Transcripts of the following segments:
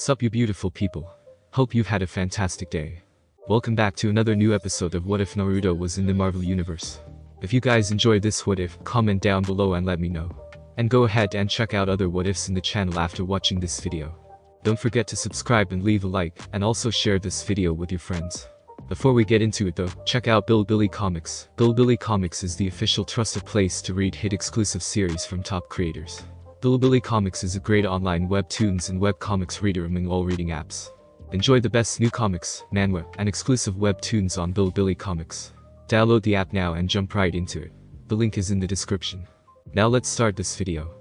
Sup you beautiful people. Hope you've had a fantastic day. Welcome back to another new episode of What If Naruto Was in the Marvel Universe. If you guys enjoyed this what if, comment down below and let me know. And go ahead and check out other what ifs in the channel after watching this video. Don't forget to subscribe and leave a like, and also share this video with your friends. Before we get into it though, check out Bilibili Comics. Bilibili Comics is the official trusted place to read hit exclusive series from top creators. Bilibili Comics is a great online webtoons and webcomics reader among all reading apps. Enjoy the best new comics, manhwa, and exclusive webtoons on Bilibili Comics. Download the app now and jump right into it. The link is in the description. Now let's start this video.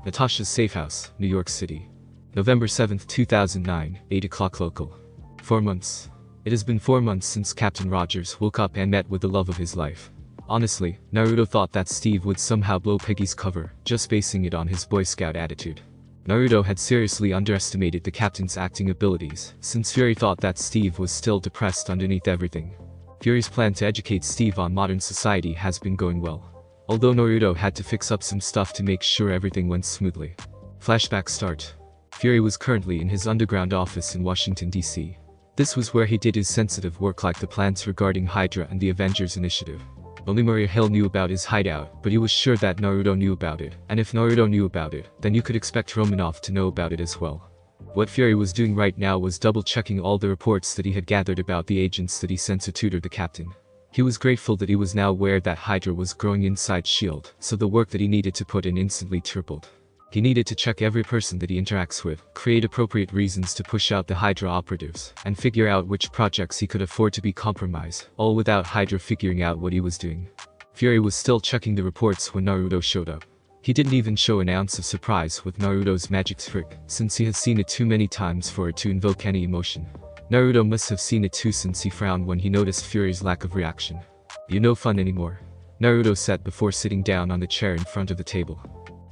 Natasha's Safe House, New York City. November 7th, 2009, 8 o'clock local. 4 months. It has been 4 months since Captain Rogers woke up and met with the love of his life. Honestly, Naruto thought that Steve would somehow blow Peggy's cover, just basing it on his Boy Scout attitude. Naruto had seriously underestimated the captain's acting abilities, since Fury thought that Steve was still depressed underneath everything. Fury's plan to educate Steve on modern society has been going well. Although Naruto had to fix up some stuff to make sure everything went smoothly. Flashback start. Fury was currently in his underground office in Washington, D.C. This was where he did his sensitive work like the plans regarding Hydra and the Avengers Initiative. Only Maria Hill knew about his hideout, but he was sure that Naruto knew about it, and if Naruto knew about it, then you could expect Romanov to know about it as well. What Fury was doing right now was double-checking all the reports that he had gathered about the agents that he sent to tutor the captain. He was grateful that he was now aware that Hydra was growing inside S.H.I.E.L.D., so the work that he needed to put in instantly tripled. He needed to check every person that he interacts with, create appropriate reasons to push out the Hydra operatives, and figure out which projects he could afford to be compromised, all without Hydra figuring out what he was doing. Fury was still checking the reports when Naruto showed up. He didn't even show an ounce of surprise with Naruto's magic trick, since he has seen it too many times for it to invoke any emotion. Naruto must have seen it too, since he frowned when he noticed Fury's lack of reaction. "You no fun anymore," Naruto said before sitting down on the chair in front of the table.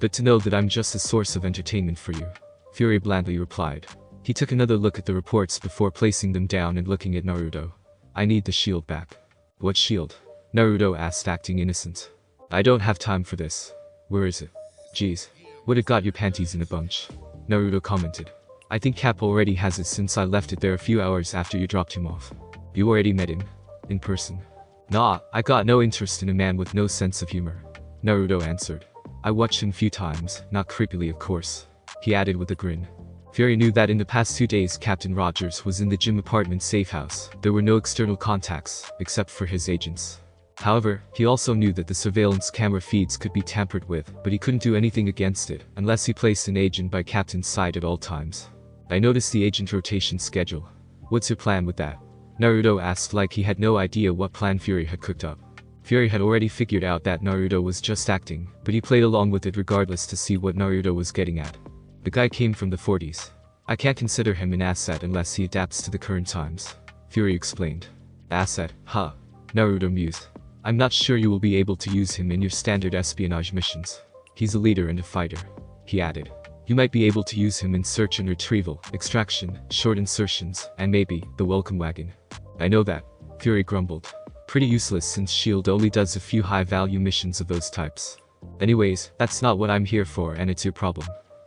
"But to know that I'm just a source of entertainment for you," Fury blandly replied. He took another look at the reports before placing them down and looking at Naruto. "I need the shield back." "What shield?" Naruto asked, acting innocent. "I don't have time for this." "Where is it?" "Geez, would've got your panties in a bunch," Naruto commented. "I think Cap already has it since I left it there a few hours after you dropped him off." "You already met him? In person?" "Nah, I got no interest in a man with no sense of humor," Naruto answered. "I watched him few times, not creepily of course," he added with a grin. Fury knew that in the past 2 days Captain Rogers was in the gym apartment safe house. There were no external contacts, except for his agents. However, he also knew that the surveillance camera feeds could be tampered with, but he couldn't do anything against it, unless he placed an agent by Captain's side at all times. "I noticed the agent rotation schedule. What's your plan with that?" Naruto asked, like he had no idea what plan Fury had cooked up. Fury had already figured out that Naruto was just acting, but he played along with it regardless to see what Naruto was getting at. "The guy came from the 40s. I can't consider him an asset unless he adapts to the current times," Fury explained. "Asset, huh?" Naruto mused. "I'm not sure you will be able to use him in your standard espionage missions. He's a leader and a fighter," he added. "You might be able to use him in search and retrieval, extraction, short insertions, and maybe the welcome wagon." "I know that," Fury grumbled. "Pretty useless since S.H.I.E.L.D. only does a few high-value missions of those types." "Anyways, that's not what I'm here for and it's your problem,"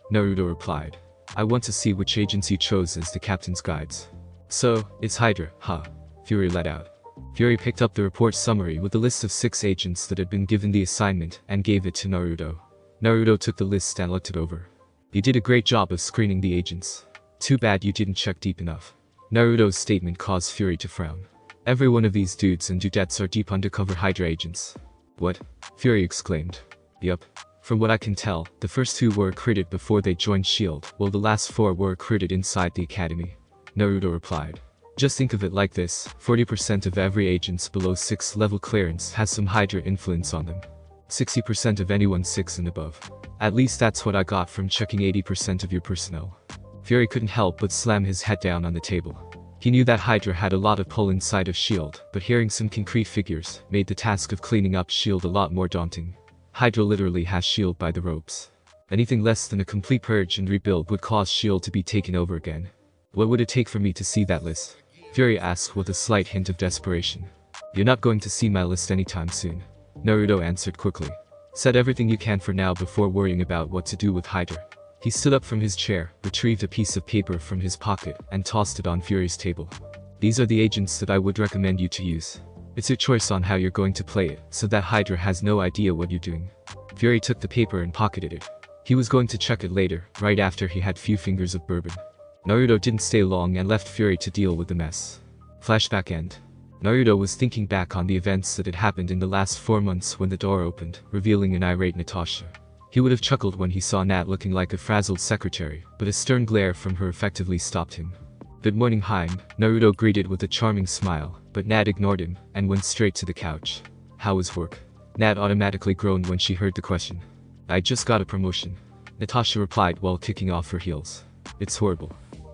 Naruto replied. "I want to see which agents you chose as the captain's guides." "So, it's Hydra, huh?" Fury let out. Fury picked up the report summary with the list of 6 agents that had been given the assignment and gave it to Naruto. Naruto took the list and looked it over. "You did a great job of screening the agents. Too bad you didn't check deep enough." Naruto's statement caused Fury to frown. "Every one of these dudes and dudettes are deep undercover Hydra agents." "What?" Fury exclaimed. "Yup. From what I can tell, the first 2 were recruited before they joined S.H.I.E.L.D., while the last 4 were recruited inside the academy," Naruto replied. "Just think of it like this, 40% of every agent's below 6th level clearance has some Hydra influence on them. 60% of anyone 6 and above. At least that's what I got from checking 80% of your personnel." Fury couldn't help but slam his head down on the table. He knew that Hydra had a lot of pull inside of S.H.I.E.L.D., but hearing some concrete figures made the task of cleaning up S.H.I.E.L.D. a lot more daunting. Hydra literally has S.H.I.E.L.D. by the ropes. Anything less than a complete purge and rebuild would cause S.H.I.E.L.D. to be taken over again. "What would it take for me to see that list?" Fury asked with a slight hint of desperation. "You're not going to see my list anytime soon," Naruto answered quickly. "Set everything you can for now before worrying about what to do with Hydra." He stood up from his chair, retrieved a piece of paper from his pocket, and tossed it on Fury's table. These are the agents that I would recommend you to use. It's your choice on how you're going to play it, so that Hydra has no idea what you're doing. Fury took the paper and pocketed it. He was going to check it later, right after he had few fingers of bourbon. Naruto didn't stay long and left Fury to deal with the mess. Flashback end. Naruto was thinking back on the events that had happened in the last 4 months when the door opened, revealing an irate Natasha. He would have chuckled when he saw Nat looking like a frazzled secretary, but a stern glare from her effectively stopped him. "Good morning, Haim," Naruto greeted with a charming smile, but Nat ignored him and went straight to the couch. "How was work?" Nat automatically groaned when she heard the question. "I just got a promotion," Natasha replied while kicking off her heels. "It's horrible."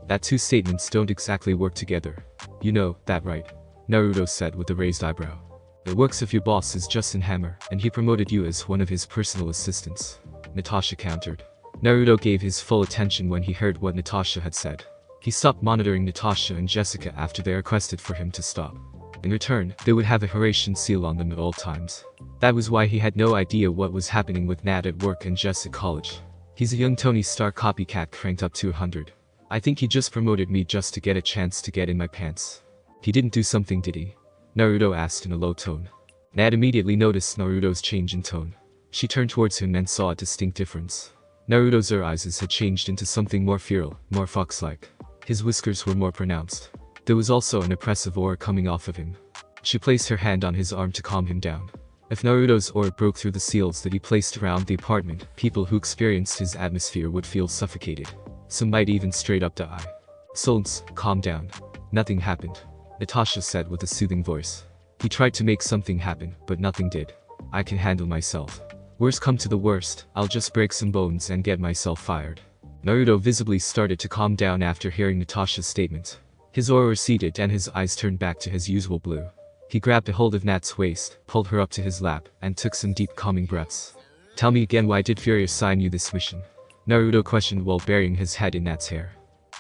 "That two statements don't exactly work together. You know that, right?" Naruto said with a raised eyebrow. "It works if your boss is Justin Hammer, and he promoted you as one of his personal assistants," Natasha countered. Naruto gave his full attention when he heard what Natasha had said. He stopped monitoring Natasha and Jessica after they requested for him to stop. In return, they would have a Horatian seal on them at all times. That was why he had no idea what was happening with Nat at work and Jess at college. "He's a young Tony Stark copycat cranked up to 100. I think he just promoted me just to get a chance to get in my pants." "He didn't do something, did he?" Naruto asked in a low tone. Nat immediately noticed Naruto's change in tone. She turned towards him and saw a distinct difference. Naruto's eyes had changed into something more feral, more fox-like. His whiskers were more pronounced. There was also an oppressive aura coming off of him. She placed her hand on his arm to calm him down. If Naruto's aura broke through the seals that he placed around the apartment, people who experienced his atmosphere would feel suffocated. Some might even straight up die. "Solns, calm down. Nothing happened," Natasha said with a soothing voice. "He tried to make something happen, but nothing did. I can handle myself. Worst come to the worst, I'll just break some bones and get myself fired." Naruto visibly started to calm down after hearing Natasha's statement. His aura receded and his eyes turned back to his usual blue. He grabbed a hold of Nat's waist, pulled her up to his lap, and took some deep calming breaths. "Tell me again, why did Fury assign you this mission?" Naruto questioned while burying his head in Nat's hair.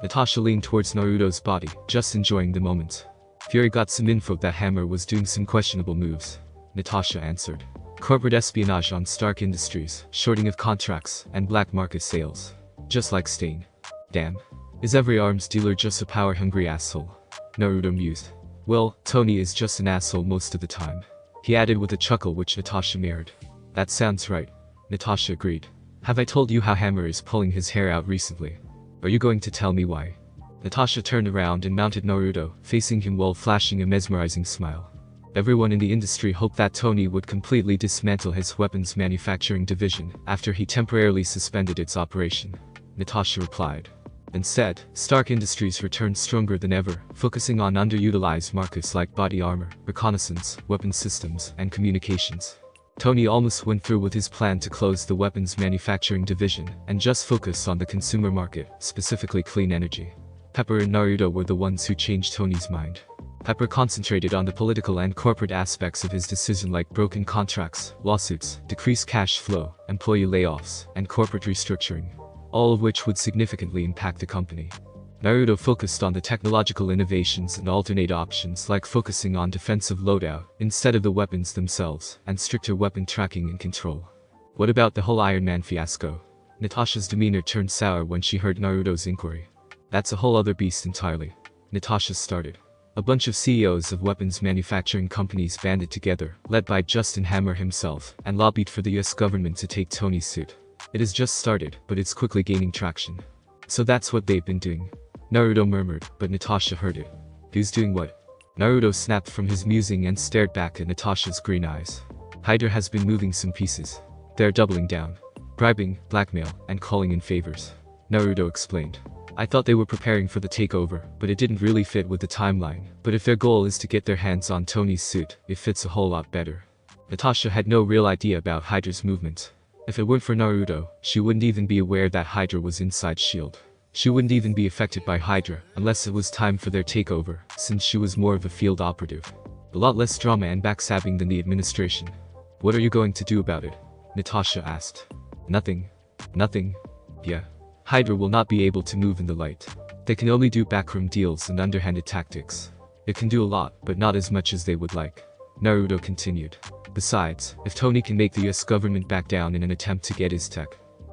Natasha leaned towards Naruto's body, just enjoying the moment. "Fury got some info that Hammer was doing some questionable moves," Natasha answered. "Corporate espionage on Stark Industries, shorting of contracts, and black market sales. Just like Stain. Damn. Is every arms dealer just a power-hungry asshole?" Naruto mused. "Well, Tony is just an asshole most of the time," he added with a chuckle which Natasha mirrored. "That sounds right," Natasha agreed. "Have I told you how Hammer is pulling his hair out recently? Are you going to tell me why?" Natasha turned around and mounted Naruto, facing him while flashing a mesmerizing smile. "Everyone in the industry hoped that Tony would completely dismantle his weapons manufacturing division after he temporarily suspended its operation," Natasha replied. "Instead, Stark Industries returned stronger than ever, focusing on underutilized markets like body armor, reconnaissance, weapon systems, and communications. Tony almost went through with his plan to close the weapons manufacturing division and just focus on the consumer market, specifically clean energy. Pepper and Naruto were the ones who changed Tony's mind. Pepper concentrated on the political and corporate aspects of his decision like broken contracts, lawsuits, decreased cash flow, employee layoffs, and corporate restructuring, all of which would significantly impact the company. Naruto focused on the technological innovations and alternate options like focusing on defensive loadout instead of the weapons themselves and stricter weapon tracking and control. What about the whole Iron Man fiasco?" Natasha's demeanor turned sour when she heard Naruto's inquiry. "That's a whole other beast entirely," Natasha started. "A bunch of CEOs of weapons manufacturing companies banded together, led by Justin Hammer himself, and lobbied for the US government to take Tony's suit. It has just started, but it's quickly gaining traction." "So that's what they've been doing," Naruto murmured, but Natasha heard it. "Who's doing what?" Naruto snapped from his musing and stared back at Natasha's green eyes. "Hydra has been moving some pieces. They're doubling down. Bribing, blackmail, and calling in favors," Naruto explained. "I thought they were preparing for the takeover, but it didn't really fit with the timeline. But if their goal is to get their hands on Tony's suit, it fits a whole lot better." Natasha had no real idea about Hydra's movement. If it weren't for Naruto, she wouldn't even be aware that Hydra was inside S.H.I.E.L.D. She wouldn't even be affected by Hydra unless it was time for their takeover, since she was more of a field operative. A lot less drama and backstabbing than the administration. "What are you going to do about it?" Natasha asked. "Nothing. Nothing. Yeah. Hydra will not be able to move in the light. They can only do backroom deals and underhanded tactics. It can do a lot, but not as much as they would like," Naruto continued. "Besides, if Tony can make the US government back down in an attempt to get his tech,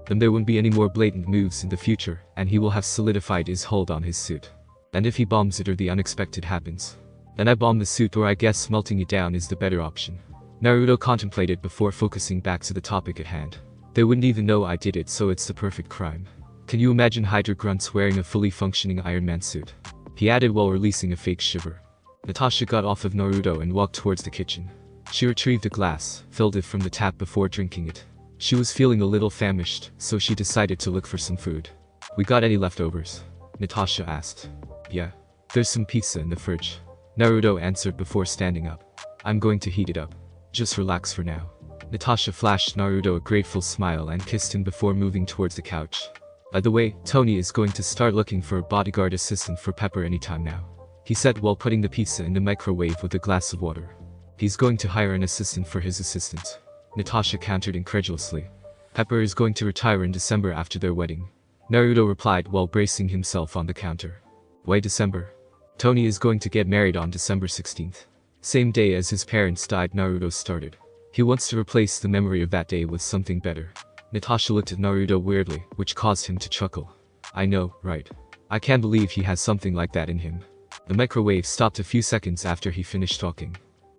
Then there won't be any more blatant moves in the future, and he will have solidified his hold on his suit. And if he bombs it or the unexpected happens, then I bomb the suit, or I guess melting it down is the better option. Naruto contemplated before focusing back to the topic at hand. They wouldn't even know I did it, so it's the perfect crime. Can you imagine Hydra Grunts wearing a fully functioning Iron Man suit? He added while releasing a fake shiver. Natasha got off of Naruto and walked towards the kitchen. She retrieved a glass, filled it from the tap before drinking it. She was feeling a little famished, so she decided to look for some food. We got any leftovers? Natasha asked. Yeah. There's some pizza in the fridge. Naruto answered before standing up. I'm going to heat it up. Just relax for now. Natasha flashed Naruto a grateful smile and kissed him before moving towards the couch. By the way, Tony is going to start looking for a bodyguard assistant for Pepper anytime now, he said while putting the pizza in the microwave with a glass of water. He's going to hire an assistant for his assistant, Natasha countered incredulously. Pepper is going to retire in December after their wedding, Naruto replied while bracing himself on the counter. Why December? Tony is going to get married on December 16th. Same day as his parents died, Naruto started. He wants to replace the memory of that day with something better. Natasha looked at Naruto weirdly, which caused him to chuckle. I know, right? I can't believe he has something like that in him. The microwave stopped a few seconds after he finished talking.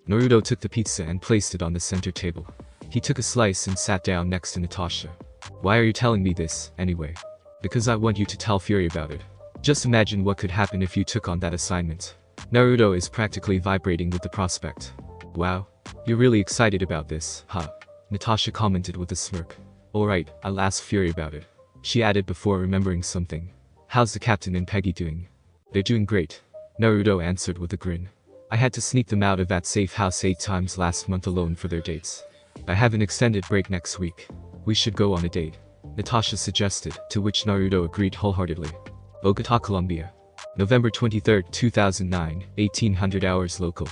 Naruto took the pizza and placed it on the center table. He took a slice and sat down next to Natasha. Why are you telling me this, anyway? Because I want you to tell Fury about it. Just imagine what could happen if you took on that assignment. Naruto is practically vibrating with the prospect. Wow. You're really excited about this, huh? Natasha commented with a smirk. Alright, I'll ask Fury about it, she added before remembering something. How's the captain and Peggy doing? They're doing great, Naruto answered with a grin. I had to sneak them out of that safe house 8 times last month alone for their dates. I have an extended break next week. We should go on a date, Natasha suggested, to which Naruto agreed wholeheartedly. Bogota, Colombia. November 23, 2009, 1800 hours local.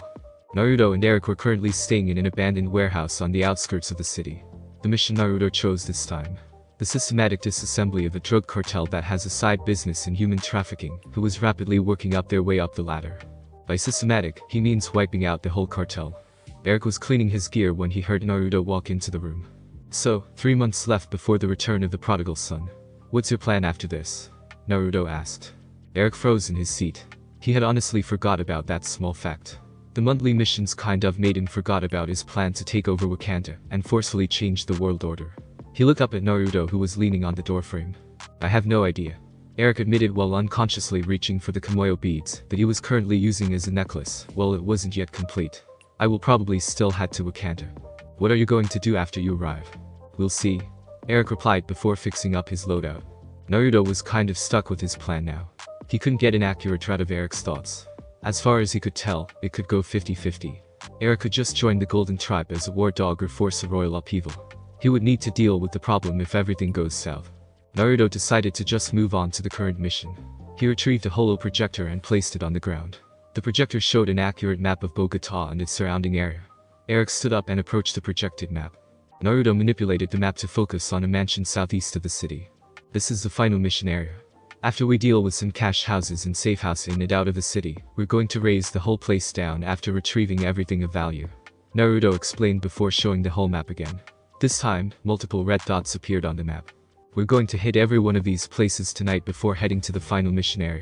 Naruto and Eric were currently staying in an abandoned warehouse on the outskirts of the city. The mission Naruto chose this time: the systematic disassembly of a drug cartel that has a side business in human trafficking, who was rapidly working up their way up the ladder. By systematic, he means wiping out the whole cartel. Eric was cleaning his gear when he heard Naruto walk into the room. So, 3 months left before the return of the prodigal son. What's your plan after this? Naruto asked. Eric froze in his seat. He had honestly forgot about that small fact. The monthly missions kind of made him forgot about his plan to take over Wakanda and forcefully change the world order. He looked up at Naruto, who was leaning on the doorframe. I have no idea, Eric admitted while unconsciously reaching for the Kimoyo beads that he was currently using as a necklace. Well, it wasn't yet complete. I will probably still head to Wakanda. What are you going to do after you arrive? We'll see, Eric replied before fixing up his loadout. Naruto was kind of stuck with his plan now. He couldn't get an accurate read of Eric's thoughts. As far as he could tell, it could go 50-50. Eric could just join the Golden Tribe as a war dog or force a royal upheaval. He would need to deal with the problem if everything goes south. Naruto decided to just move on to the current mission. He retrieved a holo projector and placed it on the ground. The projector showed an accurate map of Bogota and its surrounding area. Eric stood up and approached the projected map. Naruto manipulated the map to focus on a mansion southeast of the city. This is the final mission area. After we deal with some cash houses and safe house in and out of the city, we're going to raise the whole place down after retrieving everything of value, Naruto explained before showing the whole map again. This time, multiple red dots appeared on the map. We're going to hit every one of these places tonight before heading to the final mission area.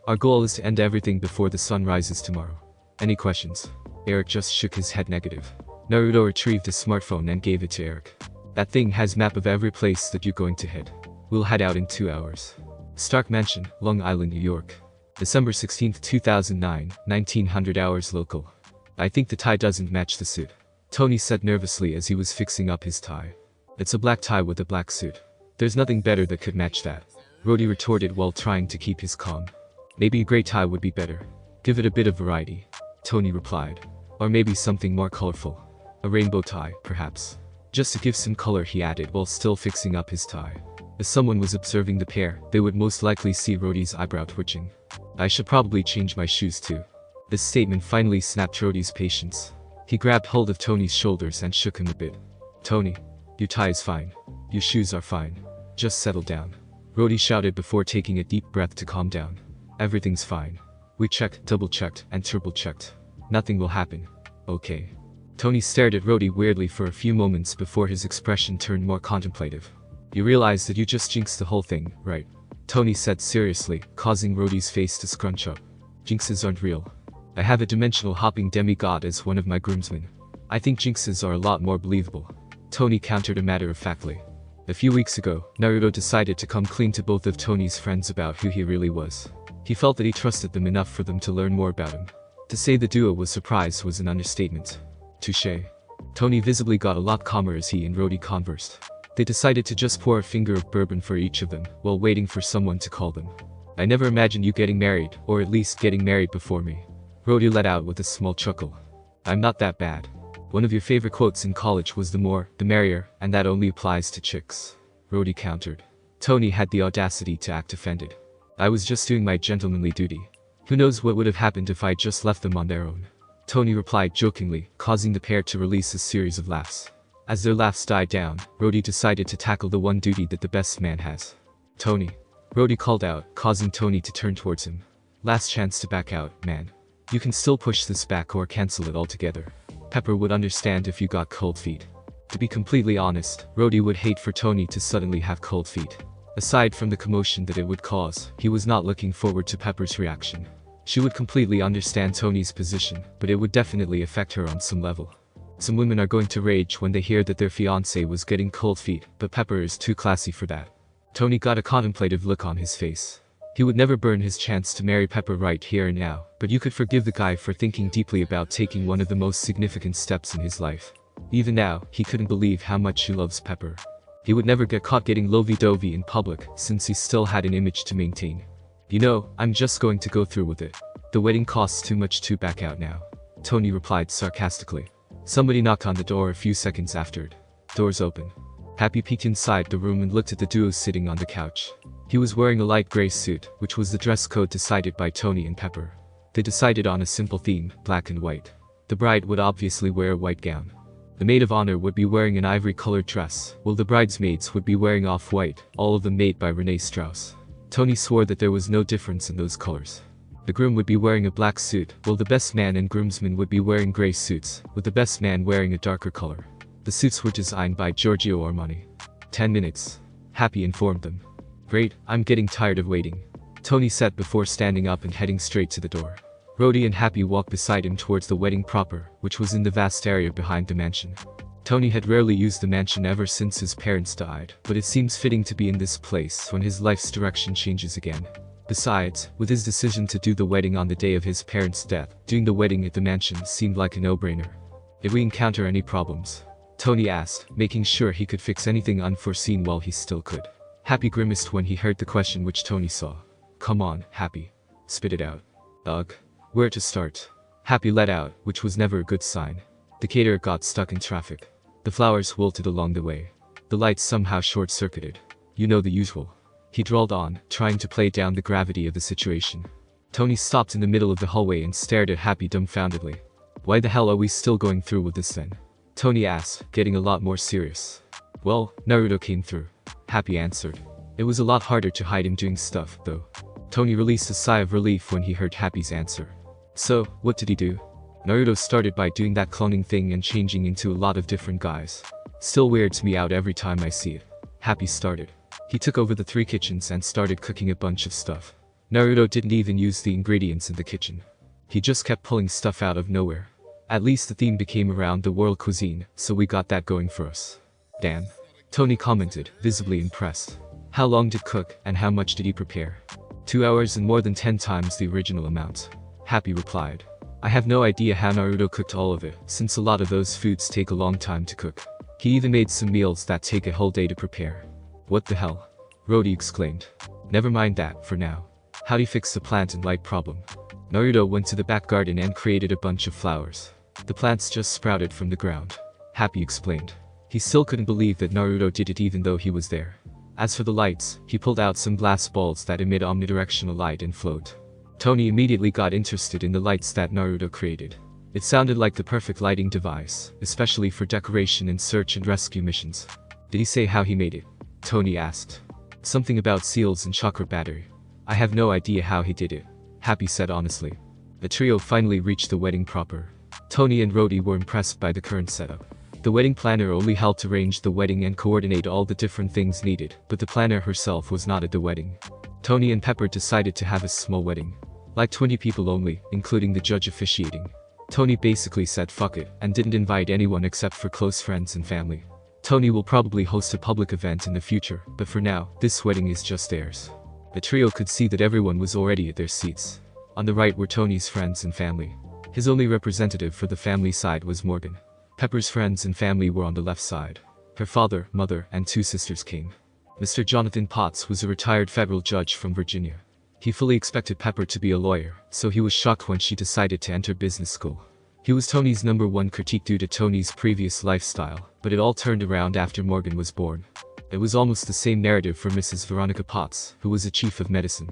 Our goal is to end everything before the sun rises tomorrow. Any questions? Eric just shook his head negative. Naruto retrieved his smartphone and gave it to Eric. That thing has map of every place that you're going to hit. We'll head out in 2 hours. Stark Mansion, Long Island, New York. December 16, 2009, 1900 hours local. I think the tie doesn't match the suit, Tony said nervously as he was fixing up his tie. It's a black tie with a black suit. There's nothing better that could match that, Rhodey retorted while trying to keep his calm. Maybe a gray tie would be better. Give it a bit of variety, Tony replied. Or maybe something more colorful. A rainbow tie, perhaps. Just to give some color, he added while still fixing up his tie. If someone was observing the pair, they would most likely see Rhodey's eyebrow twitching. I should probably change my shoes too. This statement finally snapped Rhodey's patience. He grabbed hold of Tony's shoulders and shook him a bit. Tony, your tie is fine. Your shoes are fine. Just settle down, Rhodey shouted before taking a deep breath to calm down. Everything's fine. We checked, double-checked, and triple-checked. Nothing will happen. Okay. Tony stared at Rhodey weirdly for a few moments before his expression turned more contemplative. You realize that you just jinxed the whole thing, right? Tony said seriously, causing Rhodey's face to scrunch up. Jinxes aren't real. I have a dimensional hopping demigod as one of my groomsmen. I think jinxes are a lot more believable. Tony countered matter-of-factly. A few weeks ago, Naruto decided to come clean to both of Tony's friends about who he really was. He felt that he trusted them enough for them to learn more about him. To say the duo was surprised was an understatement. Touché. Tony visibly got a lot calmer as he and Rhodey conversed. They decided to just pour a finger of bourbon for each of them, while waiting for someone to call them. I never imagined you getting married, or at least getting married before me. Rhodey let out with a small chuckle. I'm not that bad. One of your favorite quotes in college was the more, the merrier, and that only applies to chicks. Rhodey countered. Tony had the audacity to act offended. I was just doing my gentlemanly duty. Who knows what would have happened if I just left them on their own. Tony replied jokingly, causing the pair to release a series of laughs. As their laughs died down, Rhodey decided to tackle the one duty that the best man has. Tony. Rhodey called out, causing Tony to turn towards him. Last chance to back out, man. You can still push this back or cancel it altogether. Pepper would understand if you got cold feet. To be completely honest, Rhodey would hate for Tony to suddenly have cold feet. Aside from the commotion that it would cause, he was not looking forward to Pepper's reaction. She would completely understand Tony's position, but it would definitely affect her on some level. Some women are going to rage when they hear that their fiancé was getting cold feet, but Pepper is too classy for that. Tony got a contemplative look on his face. He would never burn his chance to marry Pepper right here and now, but you could forgive the guy for thinking deeply about taking one of the most significant steps in his life. Even now, he couldn't believe how much she loves Pepper. He would never get caught getting lovey-dovey in public, since he still had an image to maintain. You know, I'm just going to go through with it. The wedding costs too much to back out now. Tony replied sarcastically. Somebody knocked on the door a few seconds after. Doors open. Happy peeked inside the room and looked at the duo sitting on the couch. He was wearing a light gray suit, which was the dress code decided by Tony and Pepper. They decided on a simple theme, black and white. The bride would obviously wear a white gown. The maid of honor would be wearing an ivory-colored dress, while the bridesmaids would be wearing off-white, all of them made by Renee Strauss. Tony swore that there was no difference in those colors. The groom would be wearing a black suit, while the best man and groomsmen would be wearing gray suits, with the best man wearing a darker color. The suits were designed by Giorgio Armani. 10 minutes. Happy informed them. Great, I'm getting tired of waiting. Tony said before standing up and heading straight to the door. Rhodey and Happy walked beside him towards the wedding proper, which was in the vast area behind the mansion. Tony had rarely used the mansion ever since his parents died, but it seems fitting to be in this place when his life's direction changes again. Besides, with his decision to do the wedding on the day of his parents' death, doing the wedding at the mansion seemed like a no-brainer. Did we encounter any problems? Tony asked, making sure he could fix anything unforeseen while he still could. Happy grimaced when he heard the question which Tony saw. Come on, Happy. Spit it out. Ugh. Where to start? Happy let out, which was never a good sign. The caterer got stuck in traffic. The flowers wilted along the way. The lights somehow short-circuited. You know the usual. He drawled on, trying to play down the gravity of the situation. Tony stopped in the middle of the hallway and stared at Happy dumbfoundedly. Why the hell are we still going through with this then? Tony asked, getting a lot more serious. Well, Naruto came through. Happy answered. It was a lot harder to hide him doing stuff, though. Tony released a sigh of relief when he heard Happy's answer. So, what did he do? Naruto started by doing that cloning thing and changing into a lot of different guys. Still weirds me out every time I see it. Happy started. He took over the 3 kitchens and started cooking a bunch of stuff. Naruto didn't even use the ingredients in the kitchen. He just kept pulling stuff out of nowhere. At least the theme became around the world cuisine, so we got that going for us. Damn. Tony commented, visibly impressed. How long did cook, and how much did he prepare? 2 hours and more than 10 times the original amount. Happy replied. I have no idea how Naruto cooked all of it, since a lot of those foods take a long time to cook. He even made some meals that take a whole day to prepare. What the hell? Rhodey exclaimed. Never mind that, for now. How'd he fix the plant and light problem? Naruto went to the back garden and created a bunch of flowers. The plants just sprouted from the ground. Happy explained. He still couldn't believe that Naruto did it even though he was there. As for the lights, he pulled out some glass balls that emit omnidirectional light and float. Tony immediately got interested in the lights that Naruto created. It sounded like the perfect lighting device, especially for decoration and search and rescue missions. Did he say how he made it? Tony asked. Something about seals and chakra battery. I have no idea how he did it. Happy said honestly. The trio finally reached the wedding proper. Tony and Rhodey were impressed by the current setup. The wedding planner only helped arrange the wedding and coordinate all the different things needed, but the planner herself was not at the wedding. Tony and Pepper decided to have a small wedding. Like 20 people only, including the judge officiating. Tony basically said fuck it, and didn't invite anyone except for close friends and family. Tony will probably host a public event in the future, but for now, this wedding is just theirs. The trio could see that everyone was already at their seats. On the right were Tony's friends and family. His only representative for the family side was Morgan. Pepper's friends and family were on the left side. Her father, mother, and 2 sisters came. Mr. Jonathan Potts was a retired federal judge from Virginia. He fully expected Pepper to be a lawyer, so he was shocked when she decided to enter business school. He was Tony's #1 critique due to Tony's previous lifestyle, but it all turned around after Morgan was born. It was almost the same narrative for Mrs. Veronica Potts, who was a chief of medicine.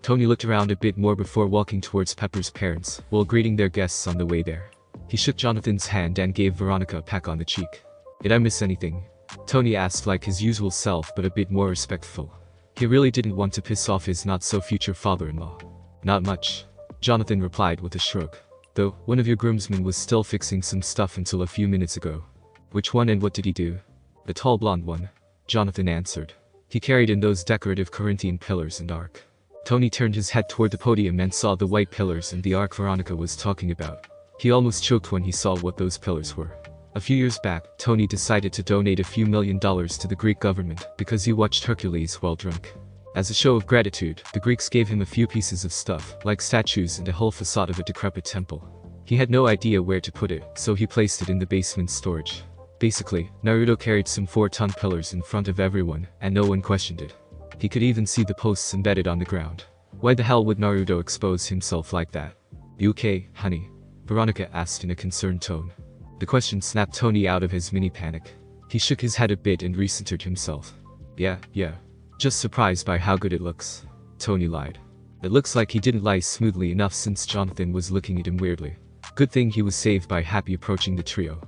Tony looked around a bit more before walking towards Pepper's parents, while greeting their guests on the way there. He shook Jonathan's hand and gave Veronica a peck on the cheek. "Did I miss anything?" Tony asked like his usual self but a bit more respectful. He really didn't want to piss off his not-so-future father-in-law. "Not much," Jonathan replied with a shrug. "Though, one of your groomsmen was still fixing some stuff until a few minutes ago." "Which one and what did he do?" "The tall blonde one," Jonathan answered. "He carried in those decorative Corinthian pillars and ark." Tony turned his head toward the podium and saw the white pillars and the ark Veronica was talking about. He almost choked when he saw what those pillars were. A few years back, Tony decided to donate a few $1,000,000 to the Greek government because he watched Hercules while drunk. As a show of gratitude, the Greeks gave him a few pieces of stuff, like statues and a whole facade of a decrepit temple. He had no idea where to put it, so he placed it in the basement storage. Basically, Naruto carried some 4-ton pillars in front of everyone, and no one questioned it. He could even see the posts embedded on the ground. Why the hell would Naruto expose himself like that? "You okay, honey?" Veronica asked in a concerned tone. The question snapped Tony out of his mini-panic. He shook his head a bit and recentered himself. Yeah. Just surprised by how good it looks." Tony lied. It looks like he didn't lie smoothly enough since Jonathan was looking at him weirdly. Good thing he was saved by Happy approaching the trio.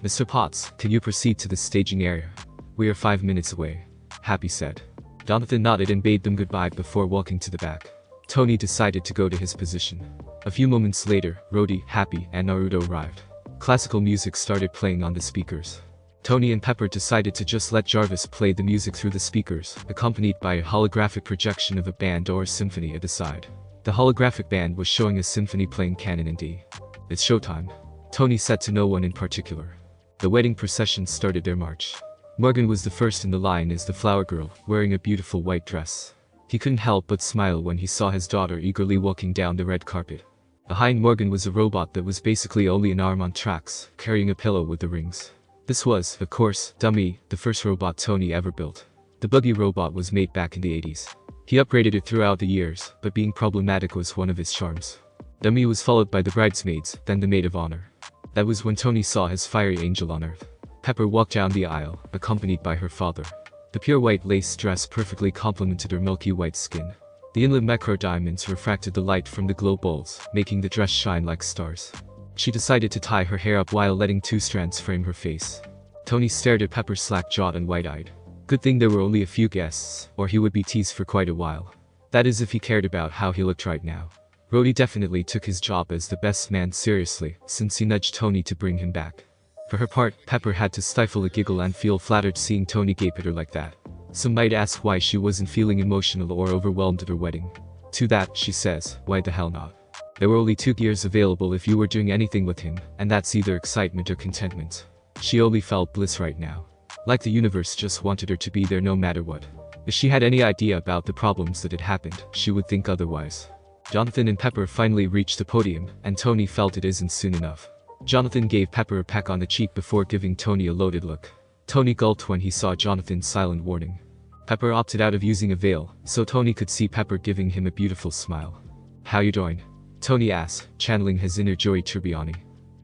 "Mr. Potts, can you proceed to the staging area? We are 5 minutes away," Happy said. Jonathan nodded and bade them goodbye before walking to the back. Tony decided to go to his position. A few moments later, Rhodey, Happy, and Naruto arrived. Classical music started playing on the speakers. Tony and Pepper decided to just let Jarvis play the music through the speakers, accompanied by a holographic projection of a band or a symphony at the side. The holographic band was showing a symphony playing canon in D. "It's showtime," Tony said to no one in particular. The wedding procession started their march. Morgan was the first in the line as the flower girl, wearing a beautiful white dress. He couldn't help but smile when he saw his daughter eagerly walking down the red carpet. Behind Morgan was a robot that was basically only an arm on tracks, carrying a pillow with the rings. This was, of course, Dummy, the first robot Tony ever built. The buggy robot was made back in the 80s. He upgraded it throughout the years, but being problematic was one of his charms. Dummy was followed by the bridesmaids, then the maid of honor. That was when Tony saw his fiery angel on Earth. Pepper walked down the aisle, accompanied by her father. The pure white lace dress perfectly complemented her milky white skin. The inlet macro diamonds refracted the light from the glow balls, making the dress shine like stars. She decided to tie her hair up while letting 2 strands frame her face. Tony stared at Pepper slack-jawed and wide-eyed. Good thing there were only a few guests, or he would be teased for quite a while. That is if he cared about how he looked right now. Rhodey definitely took his job as the best man seriously, since he nudged Tony to bring him back. For her part, Pepper had to stifle a giggle and feel flattered seeing Tony gape at her like that. Some might ask why she wasn't feeling emotional or overwhelmed at her wedding. To that, she says, why the hell not? There were only 2 gears available if you were doing anything with him, and that's either excitement or contentment. She only felt bliss right now. Like the universe just wanted her to be there no matter what. If she had any idea about the problems that had happened, she would think otherwise. Jonathan and Pepper finally reached the podium, and Tony felt it isn't soon enough. Jonathan gave Pepper a peck on the cheek before giving Tony a loaded look. Tony gulped when he saw Jonathan's silent warning. Pepper opted out of using a veil, so Tony could see Pepper giving him a beautiful smile. "How you doing?" Tony asked, channeling his inner Joey Tribbiani.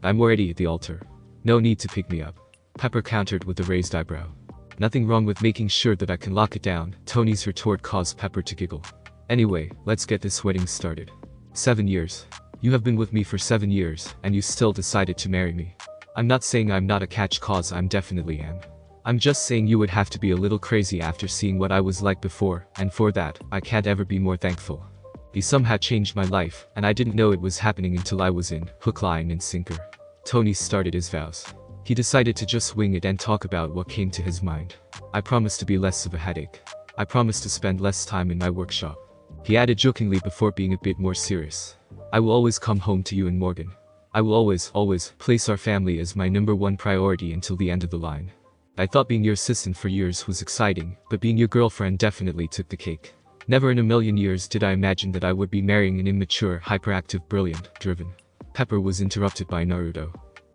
"I'm already at the altar. No need to pick me up," Pepper countered with a raised eyebrow. "Nothing wrong with making sure that I can lock it down," Tony's retort caused Pepper to giggle. "Anyway, let's get this wedding started. 7 years. You have been with me for 7 years, and you still decided to marry me. I'm not saying I'm not a catch, cause I'm definitely am. I'm just saying you would have to be a little crazy after seeing what I was like before, and for that, I can't ever be more thankful. You somehow changed my life, and I didn't know it was happening until I was in, hook, line, and sinker." Tony started his vows. He decided to just wing it and talk about what came to his mind. I promise to be less of a headache. I promise to spend less time in my workshop. He added jokingly before being a bit more serious. I will always come home to you and Morgan. I will always place our family as my #1 priority until the end of the line. I thought being your assistant for years was exciting, but being your girlfriend definitely took the cake. Never in a million years did I imagine that I would be marrying an immature, hyperactive, brilliant, driven. Pepper was interrupted by Naruto.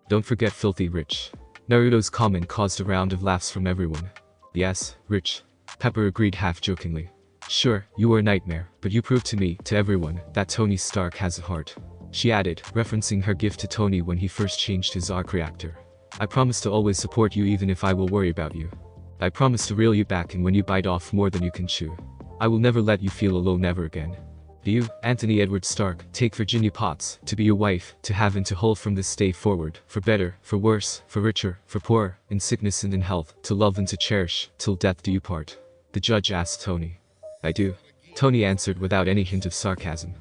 Don't forget filthy rich. Naruto's comment caused a round of laughs from everyone. Yes, rich. Pepper agreed half-jokingly. Sure, you were a nightmare, but you proved to me, to everyone, that Tony Stark has a heart. She added, referencing her gift to Tony when he first changed his arc reactor. I promise to always support you even if I will worry about you. I promise to reel you back and when you bite off more than you can chew. I will never let you feel alone ever again. Do you, Anthony Edward Stark, take Virginia Potts, to be your wife, to have and to hold from this day forward, for better, for worse, for richer, for poorer, in sickness and in health, to love and to cherish, till death do you part? The judge asked Tony. I do. Tony answered without any hint of sarcasm.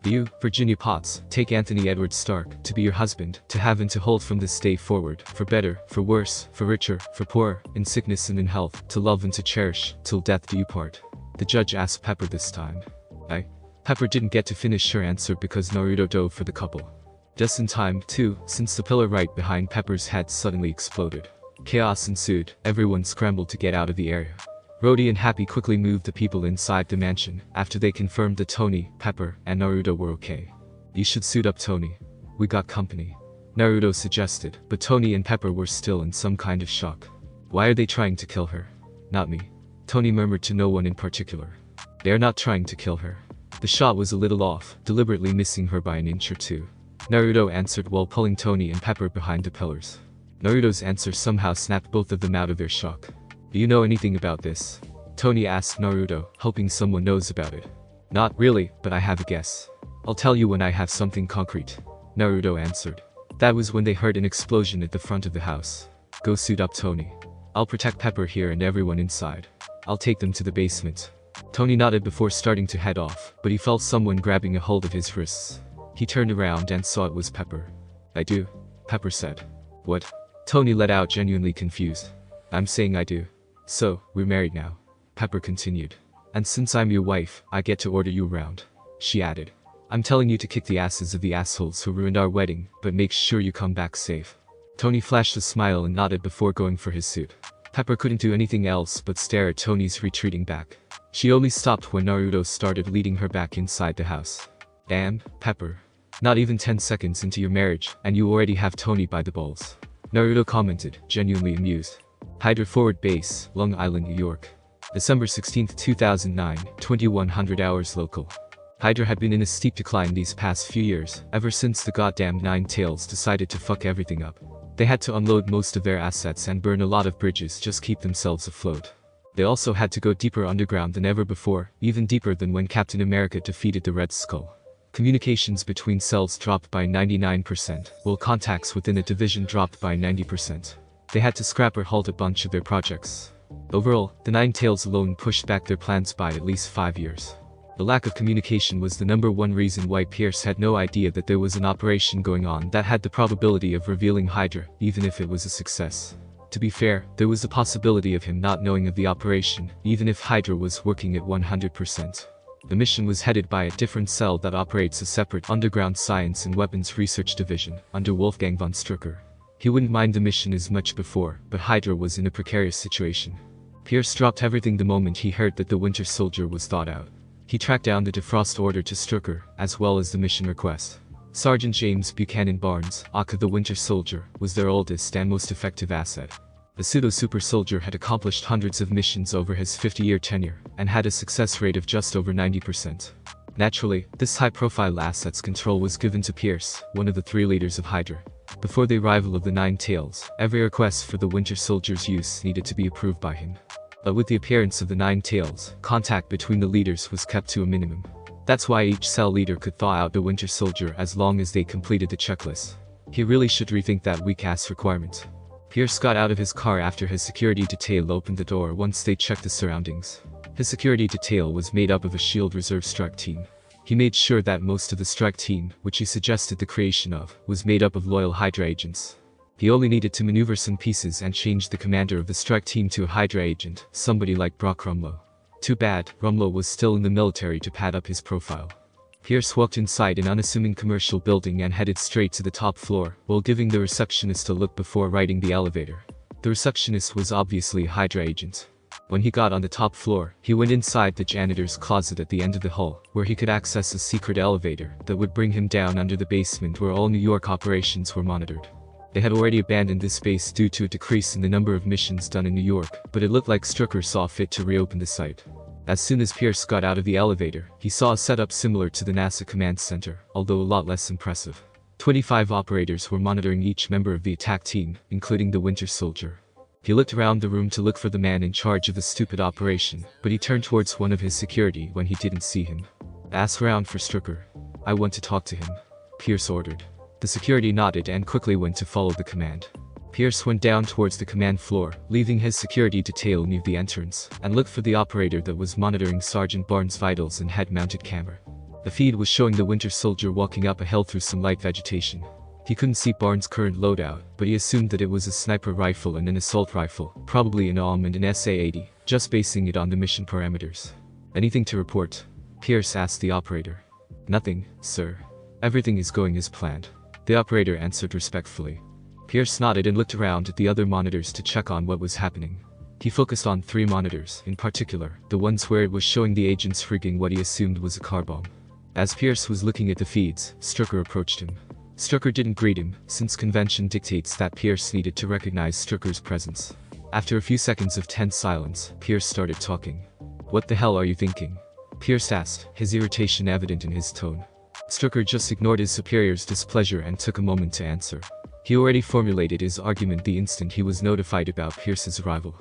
Do you, Virginia Potts, take Anthony Edward Stark, to be your husband, to have and to hold from this day forward, for better, for worse, for richer, for poorer, in sickness and in health, to love and to cherish, till death do you part? The judge asked Pepper this time. Pepper didn't get to finish her answer because Naruto dove for the couple. Just in time, too, since the pillar right behind Pepper's head suddenly exploded. Chaos ensued, everyone scrambled to get out of the area. Rhodey and Happy quickly moved the people inside the mansion, after they confirmed that Tony, Pepper, and Naruto were okay. You should suit up, Tony. We got company. Naruto suggested, but Tony and Pepper were still in some kind of shock. Why are they trying to kill her? Not me. Tony murmured to no one in particular. They are not trying to kill her. The shot was a little off, deliberately missing her by an inch or two. Naruto answered while pulling Tony and Pepper behind the pillars. Naruto's answer somehow snapped both of them out of their shock. Do you know anything about this? Tony asked Naruto, hoping someone knows about it. Not really, but I have a guess. I'll tell you when I have something concrete. Naruto answered. That was when they heard an explosion at the front of the house. Go suit up, Tony. I'll protect Pepper here and everyone inside. I'll take them to the basement. Tony nodded before starting to head off, but he felt someone grabbing a hold of his wrists. He turned around and saw it was Pepper. I do, Pepper said. What? Tony let out, genuinely confused. I'm saying I do. So, we're married now. Pepper continued. And since I'm your wife, I get to order you around. She added. I'm telling you to kick the asses of the assholes who ruined our wedding, but make sure you come back safe. Tony flashed a smile and nodded before going for his suit. Pepper couldn't do anything else but stare at Tony's retreating back. She only stopped when Naruto started leading her back inside the house. Damn, Pepper. Not even 10 seconds into your marriage, and you already have Tony by the balls. Naruto commented, genuinely amused. Hydra Forward Base, Long Island, New York. December 16, 2009, 2100 hours local. Hydra had been in a steep decline these past few years, ever since the goddamn Nine Tails decided to fuck everything up. They had to unload most of their assets and burn a lot of bridges just keep themselves afloat. They also had to go deeper underground than ever before, even deeper than when Captain America defeated the Red Skull. Communications between cells dropped by 99%, while contacts within a division dropped by 90%. They had to scrap or halt a bunch of their projects. Overall, the Nine Tails alone pushed back their plans by at least 5 years. The lack of communication was the #1 reason why Pierce had no idea that there was an operation going on that had the probability of revealing Hydra, even if it was a success. To be fair, there was the possibility of him not knowing of the operation, even if Hydra was working at 100%. The mission was headed by a different cell that operates a separate underground science and weapons research division, under Wolfgang von Strucker. He wouldn't mind the mission as much before, but Hydra was in a precarious situation. Pierce dropped everything the moment he heard that the Winter Soldier was thawed out. He tracked down the defrost order to Strucker, as well as the mission request. Sergeant James Buchanan Barnes, aka the Winter Soldier, was their oldest and most effective asset. The pseudo-super soldier had accomplished hundreds of missions over his 50-year tenure, and had a success rate of just over 90%. Naturally, this high-profile asset's control was given to Pierce, one of the 3 leaders of Hydra. Before the arrival of the Nine Tails, every request for the Winter Soldier's use needed to be approved by him. But with the appearance of the Nine Tails, contact between the leaders was kept to a minimum. That's why each cell leader could thaw out the Winter Soldier as long as they completed the checklist. He really should rethink that weak-ass requirement. Pierce got out of his car after his security detail opened the door once they checked the surroundings. His security detail was made up of a SHIELD reserve strike team. He made sure that most of the strike team, which he suggested the creation of, was made up of loyal Hydra agents. He only needed to maneuver some pieces and change the commander of the strike team to a Hydra agent, somebody like Brock Rumlow. Too bad, Rumlow was still in the military to pad up his profile. Pierce walked inside an unassuming commercial building and headed straight to the top floor, while giving the receptionist a look before riding the elevator. The receptionist was obviously a Hydra agent. When he got on the top floor, he went inside the janitor's closet at the end of the hall, where he could access a secret elevator that would bring him down under the basement where all New York operations were monitored. They had already abandoned this space due to a decrease in the number of missions done in New York, but it looked like Strucker saw fit to reopen the site. As soon as Pierce got out of the elevator, he saw a setup similar to the NASA command center, although a lot less impressive. 25 operators were monitoring each member of the attack team, including the Winter Soldier. He looked around the room to look for the man in charge of the stupid operation, but he turned towards one of his security when he didn't see him. "Ask around for Strucker. I want to talk to him," Pierce ordered. The security nodded and quickly went to follow the command. Pierce went down towards the command floor, leaving his security detail near the entrance, and looked for the operator that was monitoring Sergeant Barnes' vitals and head-mounted camera. The feed was showing the Winter Soldier walking up a hill through some light vegetation. He couldn't see Barnes' current loadout, but he assumed that it was a sniper rifle and an assault rifle, probably an AUM and an SA-80, just basing it on the mission parameters. "Anything to report?" Pierce asked the operator. "Nothing, sir. Everything is going as planned," the operator answered respectfully. Pierce nodded and looked around at the other monitors to check on what was happening. He focused on 3 monitors, in particular, the ones where it was showing the agents rigging what he assumed was a car bomb. As Pierce was looking at the feeds, Strucker approached him. Strucker didn't greet him, since convention dictates that Pierce needed to recognize Strucker's presence. After a few seconds of tense silence, Pierce started talking. "What the hell are you thinking?" Pierce asked, his irritation evident in his tone. Strucker just ignored his superior's displeasure and took a moment to answer. He already formulated his argument the instant he was notified about Pierce's arrival.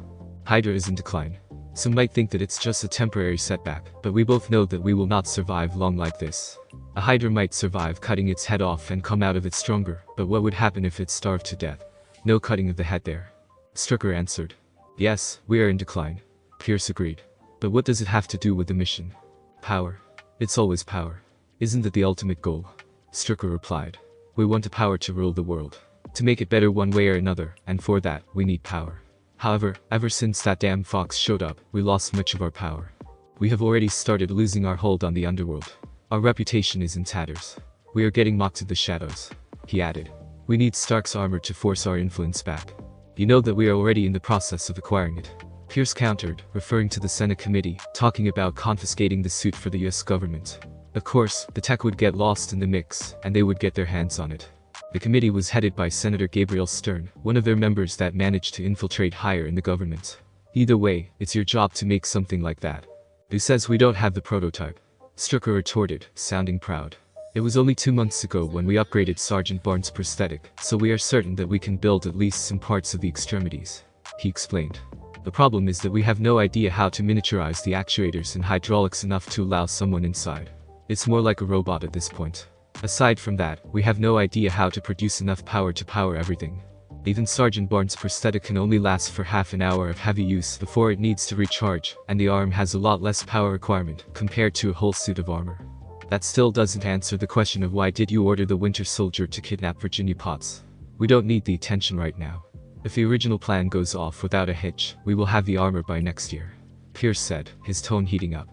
"Hydra is in decline. Some might think that it's just a temporary setback, but we both know that we will not survive long like this. A Hydra might survive cutting its head off and come out of it stronger, but what would happen if it starved to death? No cutting of the head there." Strucker answered. "Yes, we are in decline." Pierce agreed. "But what does it have to do with the mission?" "Power. It's always power. Isn't that the ultimate goal?" Strucker replied. "We want the power to rule the world. To make it better one way or another, and for that, we need power. However, ever since that damn fox showed up, we lost much of our power. We have already started losing our hold on the underworld. Our reputation is in tatters. We are getting mocked to the shadows," he added. "We need Stark's armor to force our influence back. You know that we are already in the process of acquiring it." Pierce countered, referring to the Senate committee, talking about confiscating the suit for the US government. Of course, the tech would get lost in the mix, and they would get their hands on it. The committee was headed by Senator Gabriel Stern, one of their members that managed to infiltrate higher in the government. "Either way, it's your job to make something like that. Who says we don't have the prototype?" Strucker retorted, sounding proud. "It was only 2 months ago when we upgraded Sergeant Barnes' prosthetic, so we are certain that we can build at least some parts of the extremities," he explained. "The problem is that we have no idea how to miniaturize the actuators and hydraulics enough to allow someone inside. It's more like a robot at this point. Aside from that, we have no idea how to produce enough power to power everything. Even Sergeant Barnes' prosthetic can only last for half an hour of heavy use before it needs to recharge, and the arm has a lot less power requirement compared to a whole suit of armor. That still doesn't answer the question of why did you order the Winter Soldier to kidnap Virginia Potts? We don't need the attention right now. If the original plan goes off without a hitch, we will have the armor by next year," Pierce said, his tone heating up.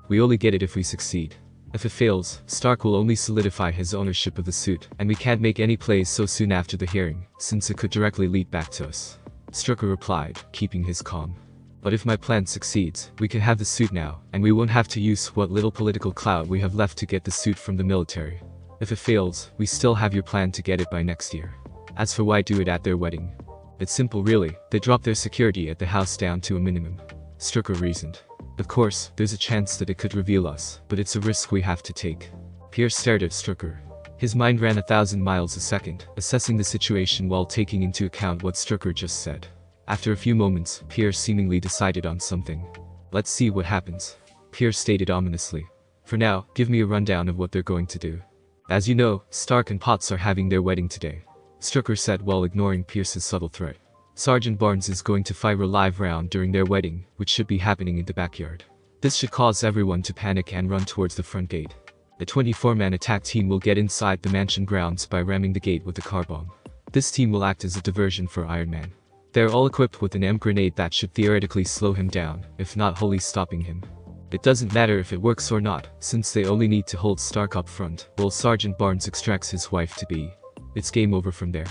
"We only get it if we succeed. If it fails, Stark will only solidify his ownership of the suit, and we can't make any plays so soon after the hearing, since it could directly lead back to us." Strucker replied, keeping his calm. "But if my plan succeeds, we can have the suit now, and we won't have to use what little political clout we have left to get the suit from the military. If it fails, we still have your plan to get it by next year. As for why do it at their wedding? It's simple really, they dropped their security at the house down to a minimum," Strucker reasoned. "Of course, there's a chance that it could reveal us, but it's a risk we have to take." Pierce stared at Strucker. His mind ran 1,000 miles a second, assessing the situation while taking into account what Strucker just said. After a few moments, Pierce seemingly decided on something. "Let's see what happens," Pierce stated ominously. "For now, give me a rundown of what they're going to do." "As you know, Stark and Potts are having their wedding today," Strucker said while ignoring Pierce's subtle threat. "Sergeant Barnes is going to fire a live round during their wedding, which should be happening in the backyard. This should cause everyone to panic and run towards the front gate. The 24-man attack team will get inside the mansion grounds by ramming the gate with a car bomb. This team will act as a diversion for Iron Man. They're all equipped with an M grenade that should theoretically slow him down, if not wholly stopping him. It doesn't matter if it works or not, since they only need to hold Stark up front, while Sergeant Barnes extracts his wife to be. It's game over from there.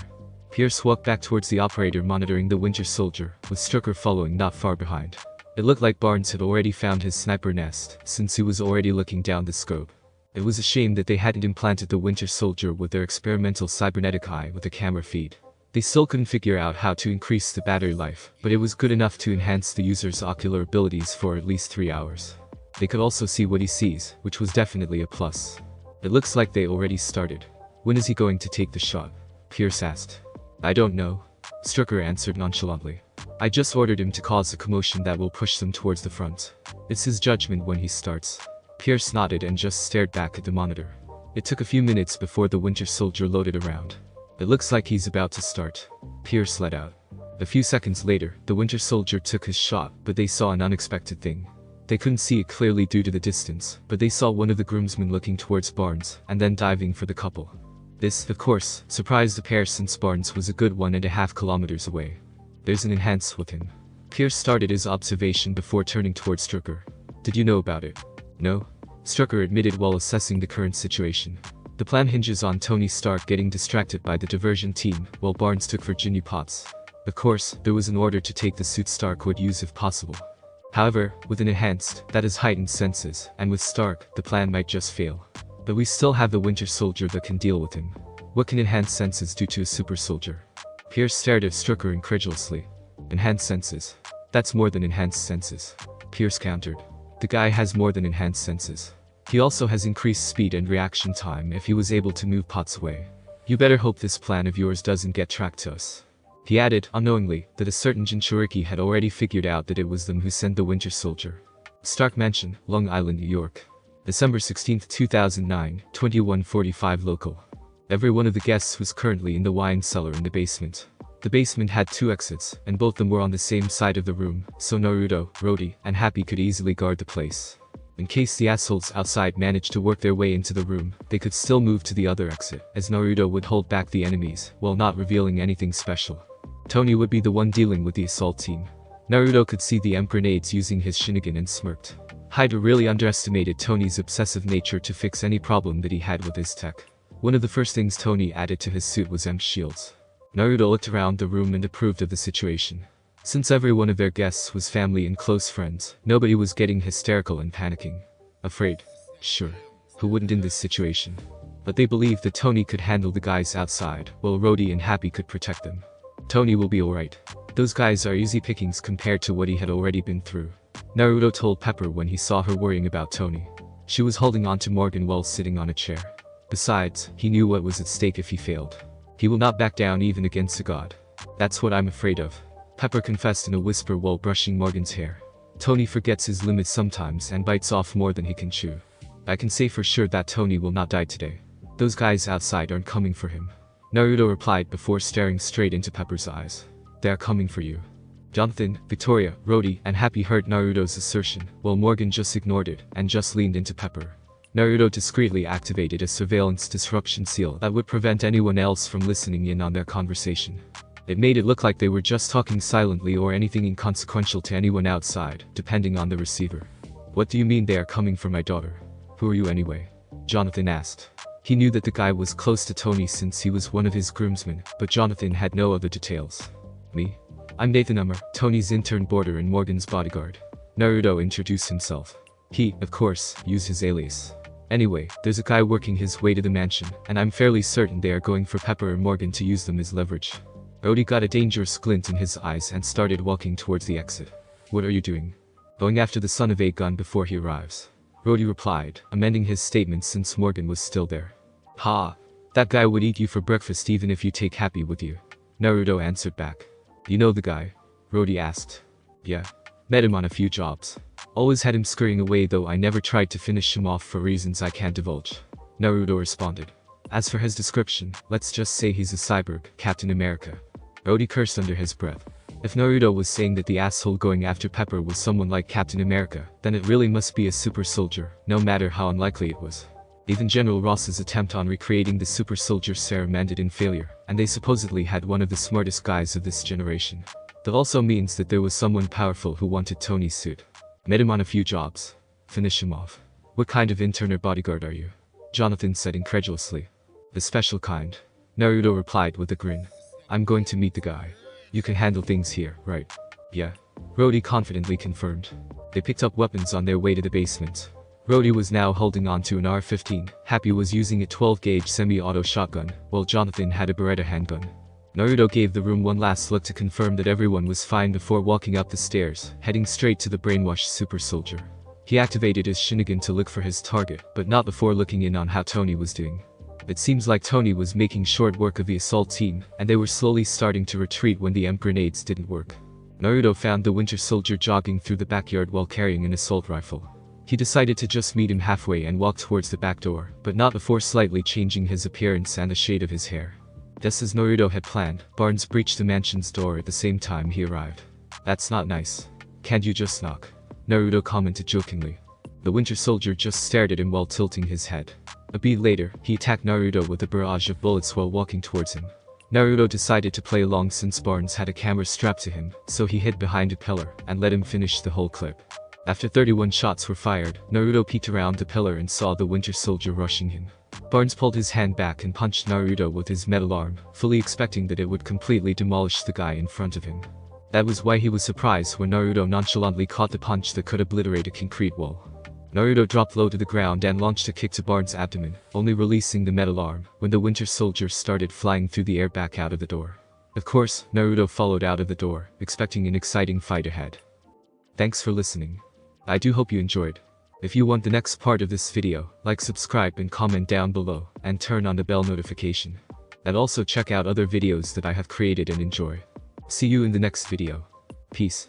Pierce walked back towards the operator monitoring the Winter Soldier, with Strucker following not far behind. It looked like Barnes had already found his sniper nest, since he was already looking down the scope. It was a shame that they hadn't implanted the Winter Soldier with their experimental cybernetic eye with a camera feed. They still couldn't figure out how to increase the battery life, but it was good enough to enhance the user's ocular abilities for at least 3 hours. They could also see what he sees, which was definitely a plus. It looks like they already started. When is he going to take the shot? Pierce asked. I don't know. Strucker answered nonchalantly. I just ordered him to cause a commotion that will push them towards the front. It's his judgment when he starts. Pierce nodded and just stared back at the monitor. It took a few minutes before the Winter Soldier loaded around. It looks like he's about to start. Pierce let out. A few seconds later, the Winter Soldier took his shot, but they saw an unexpected thing. They couldn't see it clearly due to the distance, but they saw one of the groomsmen looking towards Barnes, and then diving for the couple. This, of course, surprised the pair since Barnes was a good 1.5 kilometers away. There's an enhance with him. Pierce started his observation before turning towards Strucker. Did you know about it? No? Strucker admitted while assessing the current situation. The plan hinges on Tony Stark getting distracted by the diversion team, while Barnes took Virginia Potts. Of course, there was an order to take the suit Stark would use if possible. However, with an enhanced, that is heightened senses, and with Stark, the plan might just fail. But we still have the Winter Soldier that can deal with him. What can enhanced senses do to a super soldier? Pierce stared at Strucker incredulously. Enhanced senses. That's more than enhanced senses. Pierce countered. The guy has more than enhanced senses. He also has increased speed and reaction time if he was able to move Potts away. You better hope this plan of yours doesn't get tracked to us. He added, unknowingly, that a certain Jinchuriki had already figured out that it was them who sent the Winter Soldier. Stark Mansion, Long Island, New York. December 16, 2009, 21:45 local. Every one of the guests was currently in the wine cellar in the basement. The basement had 2 exits, and both them were on the same side of the room, so Naruto, Rhodey, and Happy could easily guard the place. In case the assholes outside managed to work their way into the room, they could still move to the other exit, as Naruto would hold back the enemies, while not revealing anything special. Tony would be the one dealing with the assault team. Naruto could see the M grenades using his Shinigami and smirked. Hydra really underestimated Tony's obsessive nature to fix any problem that he had with his tech. One of the first things Tony added to his suit was M shields. Naruto looked around the room and approved of the situation. Since every one of their guests was family and close friends, nobody was getting hysterical and panicking. Afraid? Sure. Who wouldn't in this situation? But they believed that Tony could handle the guys outside, while Rhodey and Happy could protect them. Tony will be alright. Those guys are easy pickings compared to what he had already been through. Naruto told Pepper when he saw her worrying about Tony. She was holding on to Morgan while sitting on a chair. Besides, he knew what was at stake if he failed. He will not back down even against a god. That's what I'm afraid of. Pepper confessed in a whisper while brushing Morgan's hair. Tony forgets his limits sometimes and bites off more than he can chew. I can say for sure that Tony will not die today. Those guys outside aren't coming for him. Naruto replied before staring straight into Pepper's eyes. They are coming for you. Jonathan, Victoria, Rhodey, and Happy heard Naruto's assertion, while Morgan just ignored it and just leaned into Pepper. Naruto discreetly activated a surveillance disruption seal that would prevent anyone else from listening in on their conversation. It made it look like they were just talking silently or anything inconsequential to anyone outside, depending on the receiver. What do you mean they are coming for my daughter? Who are you anyway? Jonathan asked. He knew that the guy was close to Tony since he was one of his groomsmen, but Jonathan had no other details. Me? I'm Nathan Ummer, Tony's intern boarder and Morgan's bodyguard. Naruto introduced himself. He, of course, used his alias. Anyway, there's a guy working his way to the mansion, and I'm fairly certain they are going for Pepper or Morgan to use them as leverage. Rhodey got a dangerous glint in his eyes and started walking towards the exit. What are you doing? Going after the son of Aegon before he arrives. Rhodey replied, amending his statement since Morgan was still there. Ha! That guy would eat you for breakfast even if you take Happy with you. Naruto answered back. You know the guy? Rhodey asked. Yeah. Met him on a few jobs. Always had him scurrying away though I never tried to finish him off for reasons I can't divulge. Naruto responded. As for his description, let's just say he's a cyborg, Captain America. Rhodey cursed under his breath. If Naruto was saying that the asshole going after Pepper was someone like Captain America, then it really must be a super soldier, no matter how unlikely it was. Even General Ross's attempt on recreating the super soldier serum ended in failure. and they supposedly had one of the smartest guys of this generation. That also means that there was someone powerful who wanted Tony's suit. Met him on a few jobs. Finish him off. What kind of intern or bodyguard are you? Jonathan said incredulously. The special kind. Naruto replied with a grin. I'm going to meet the guy. You can handle things here, right? Yeah. Rody confidently confirmed. They picked up weapons on their way to the basement. Rody was now holding on to an R-15, Happy was using a 12-gauge semi-auto shotgun, while Jonathan had a Beretta handgun. Naruto gave the room one last look to confirm that everyone was fine before walking up the stairs, heading straight to the brainwashed super soldier. He activated his Sharingan to look for his target, but not before looking in on how Tony was doing. It seems like Tony was making short work of the assault team, and they were slowly starting to retreat when the EMP grenades didn't work. Naruto found the Winter Soldier jogging through the backyard while carrying an assault rifle. He decided to just meet him halfway and walk towards the back door, but not before slightly changing his appearance and the shade of his hair. Just as Naruto had planned, Barnes breached the mansion's door at the same time he arrived. That's not nice. Can't you just knock? Naruto commented jokingly. The Winter Soldier just stared at him while tilting his head. A beat later, he attacked Naruto with a barrage of bullets while walking towards him. Naruto decided to play along since Barnes had a camera strapped to him, so he hid behind a pillar and let him finish the whole clip. After 31 shots were fired, Naruto peeked around the pillar and saw the Winter Soldier rushing him. Barnes pulled his hand back and punched Naruto with his metal arm, fully expecting that it would completely demolish the guy in front of him. That was why he was surprised when Naruto nonchalantly caught the punch that could obliterate a concrete wall. Naruto dropped low to the ground and launched a kick to Barnes' abdomen, only releasing the metal arm when the Winter Soldier started flying through the air back out of the door. Of course, Naruto followed out of the door, expecting an exciting fight ahead. Thanks for listening. I do hope you enjoyed. If you want the next part of this video, like, subscribe and comment down below, and turn on the bell notification. And also check out other videos that I have created and enjoy. See you in the next video. Peace.